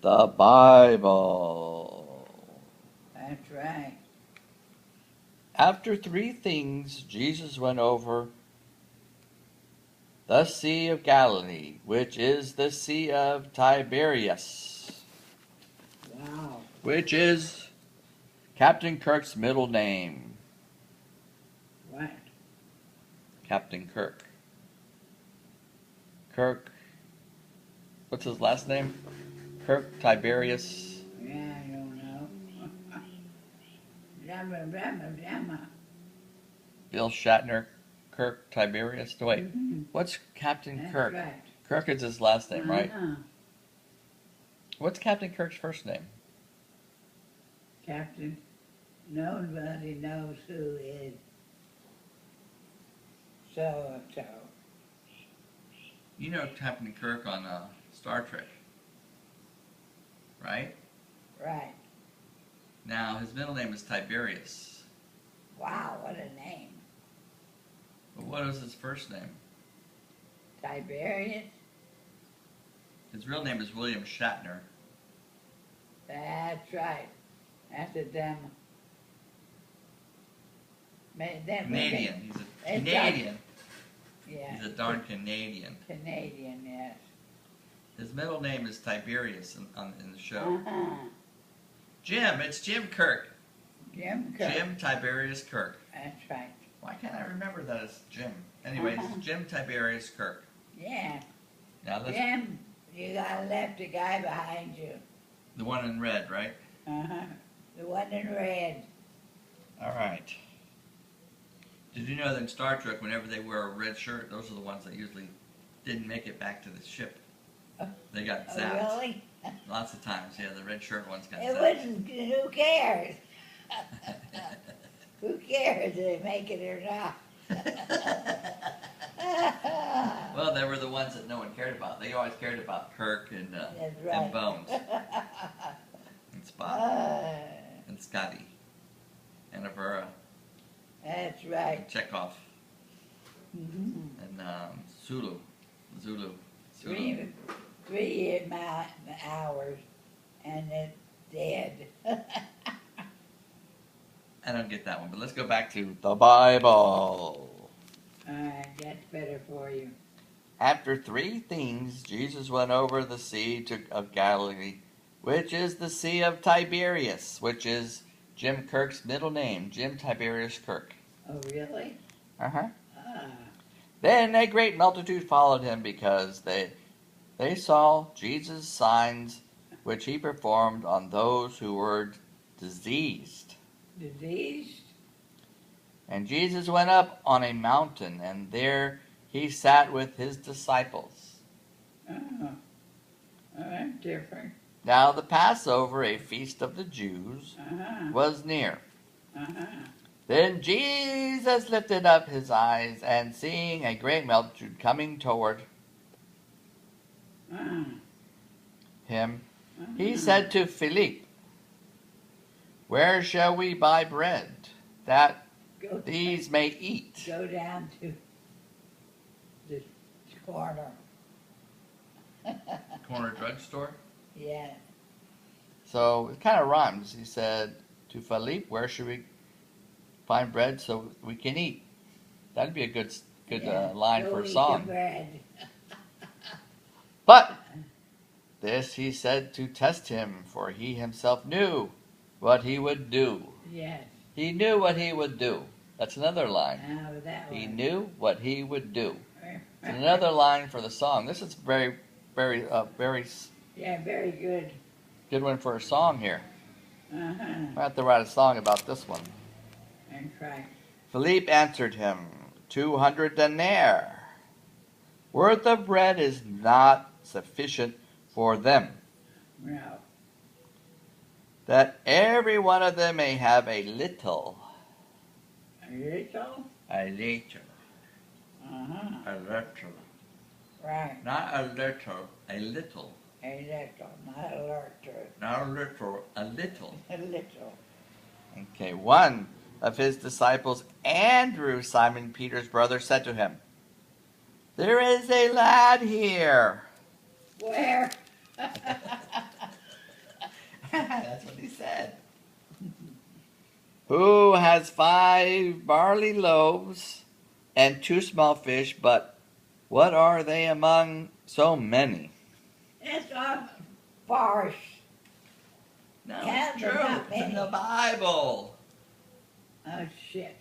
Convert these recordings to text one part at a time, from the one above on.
The Bible. That's right. After three things, Jesus went over the Sea of Galilee, which is the Sea of Tiberias, Wow. which is Captain Kirk's middle name. What? Captain Kirk. Kirk. What's his last name? Kirk Tiberius. Yeah, I don't know. Blah. Bill Shatner. Kirk Tiberius. No, wait. Mhm. What's Captain That's Kirk? right. Kirk is his last name, right? Uh-huh. What's Captain Kirk's first name? Captain, nobody knows who is so-and-so. You know Captain Kirk on Star Trek, right? Right. Now, his middle name is Tiberius. Wow, what a name. But what is his first name? Tiberius? His real name is William Shatner. That's right. That's a dumb. Canadian. He's a It's Canadian. Yeah. He's a darn Canadian. Canadian, yes. His middle name is Tiberius in the show. Uh-huh. Jim, it's Jim Kirk. Jim Kirk. Jim Tiberius Kirk. That's right. Why can't I remember that as Jim? Anyway, it's Jim Tiberius Kirk. Yeah. Now let's, Jim, you got left a guy behind you. the one in red, right? Uh-huh. The one in red. All right. Did you know that in Star Trek, whenever they wear a red shirt, those are the ones that usually didn't make it back to the ship? They got Oh, zapped. really? Lots of times, yeah, the red shirt ones got It zapped. wasn't, who cares? Who cares if they make it or not? Well, they were the ones that no one cared about. They always cared about Kirk and That's right. and Bones and Spock and Scotty and Avera That's and right. Chekhov Mhm. and Zulu. 3 hours and it's dead. I don't get that one, but let's go back to the Bible. Alright, that's better for you. After three things, Jesus went over the Sea of Galilee, which is the Sea of Tiberias, which is Jim Kirk's middle name, Jim Tiberius Kirk. Oh, really? Uh-huh. Ah, Then a great multitude followed him because they saw Jesus' signs which he performed on those who were diseased. diseased? And Jesus went up on a mountain, and there he sat with his disciples. Oh, that's different. Now the Passover, a feast of the Jews, Uh-huh. was near. Uh-huh. Then Jesus lifted up his eyes, and seeing a great multitude coming toward him, he said to Philip, "Where shall we buy bread, that these may eat?" Go down to the corner. Corner drugstore. Yeah. So it kind of rhymes. He said to Philip, "Where should we find bread so we can eat?" That'd be a good Yeah. line Go for a eat song. your bread. But this he said to test him, for he himself knew what he would do. Yes. He knew what he would do. That's another line. Now that He one. knew what he would do. It's another line for the song. This is very Yeah, very good. good one for a song here. Uh-huh. I have to write a song about this one. That's right. Philip answered him, 200 denarii worth of bread is not sufficient for them, No. that every one of them may have a little. A little? A little. Uh-huh. A little. Right. Not a little, a little. A little, not a little. Not a little, a little. A little. Okay, one of his disciples, Andrew, Simon Peter's brother, said to him, "There is a lad here." Where? he said. Who has 5 barley loaves and 2 small fish, but what are they among so many? That's all farce. No, Yeah, it's but true. not It's in many. the Bible. Oh, shit.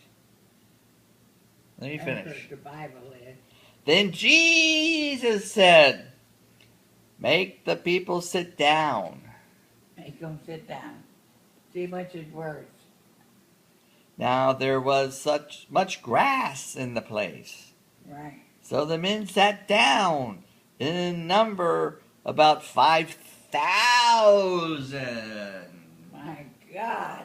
Let me That's finish. what the Bible is. Then Jesus said, make the people sit down. Make them sit down. See much is worth. Now there was such much grass in the place. Right. So the men sat down, in number about 5,000. My God.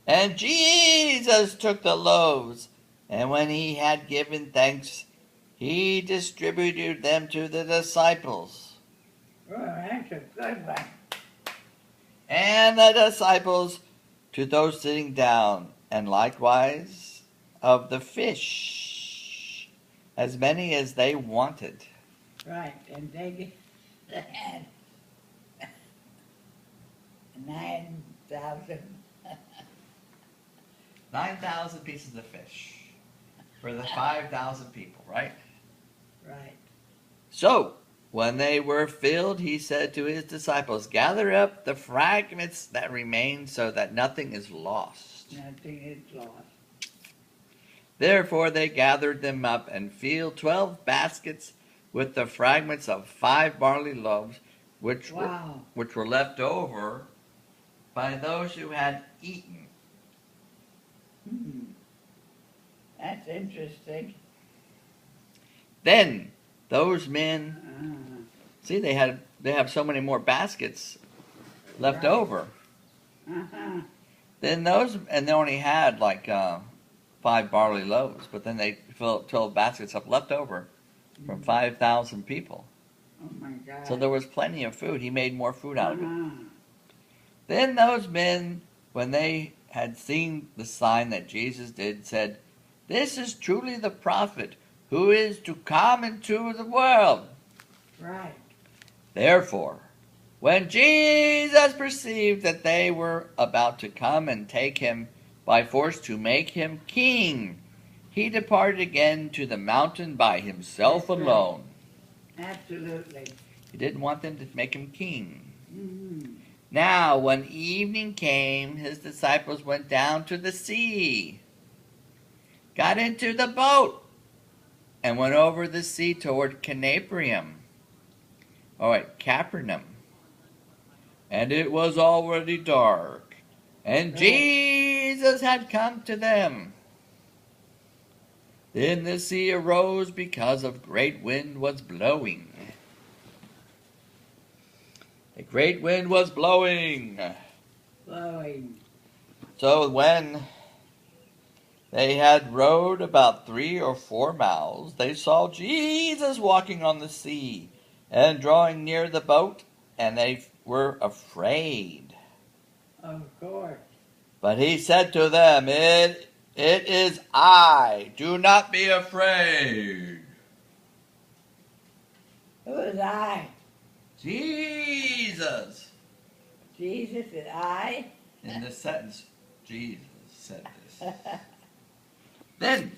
And Jesus took the loaves, and when he had given thanks, he distributed them to the disciples. Oh, that's a good one. And the disciples to those sitting down, and likewise of the fish, as many as they wanted. Right. And they had 9,000. 9,000 pieces of fish for the 5,000 people, right? Right. So, when they were filled, he said to his disciples, gather up the fragments that remain so that nothing is lost. Nothing is lost. Therefore they gathered them up and filled 12 baskets with the fragments of 5 barley loaves, which Wow. were left over by those who had eaten. Hmm. That's interesting. Then those men, Uh, see, they have so many more baskets left Right. over. uh-huh. Then those, and they only had like 5 barley loaves, but then they filled 12 baskets up left over from 5,000 people. Oh my God. So there was plenty of food. He made more food out of it. Uh-huh. Then those men, when they had seen the sign that Jesus did, said, this is truly the prophet who is to come into the world. Right. Therefore, when Jesus perceived that they were about to come and take him by force to make him king, he departed again to the mountain by himself That's right. alone. Absolutely. He didn't want them to make him king. Mm-hmm. Now, when evening came, his disciples went down to the sea, got into the boat, and went over the sea toward Capernaum. And it was already dark, and Right. Jesus had come to them. Then the sea arose because a great wind was blowing. A great wind was blowing. Flowing. So when they had rowed about 3 or 4 miles, they saw Jesus walking on the sea and drawing near the boat, and they were afraid. Of course. But he said to them, It is I. Do not be afraid. Who is I? Jesus. Jesus is I? In this sentence, Jesus said this. Then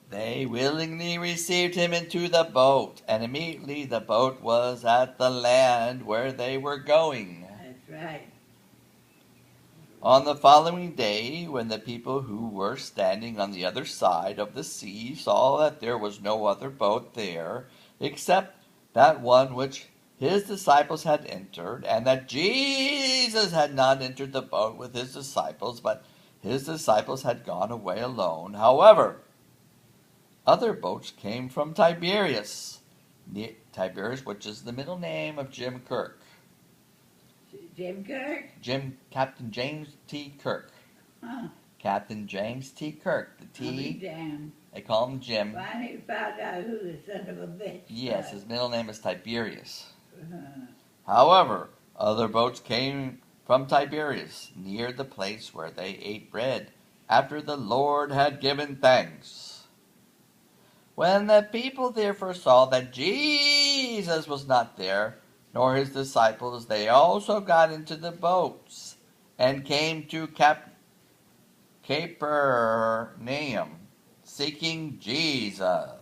they willingly received him into the boat, and immediately the boat was at the land where they were going. That's right. On the following day, when the people who were standing on the other side of the sea saw that there was no other boat there except that one which his disciples had entered, and that Jesus had not entered the boat with his disciples, but his disciples had gone away alone. However, other boats came from Tiberias, which is the middle name of Jim Kirk. Jim Kirk? Captain James T. Kirk. Huh. Captain James T. Kirk. The I'll be T, damned. they call him Jim. Finally found out who the son of a bitch Yes, was. his middle name is Tiberius. Uh-huh. However, other boats came from Tiberias, near the place where they ate bread, after the Lord had given thanks. When the people therefore saw that Jesus was not there, nor his disciples. They also got into the boats and came to Capernaum, seeking Jesus.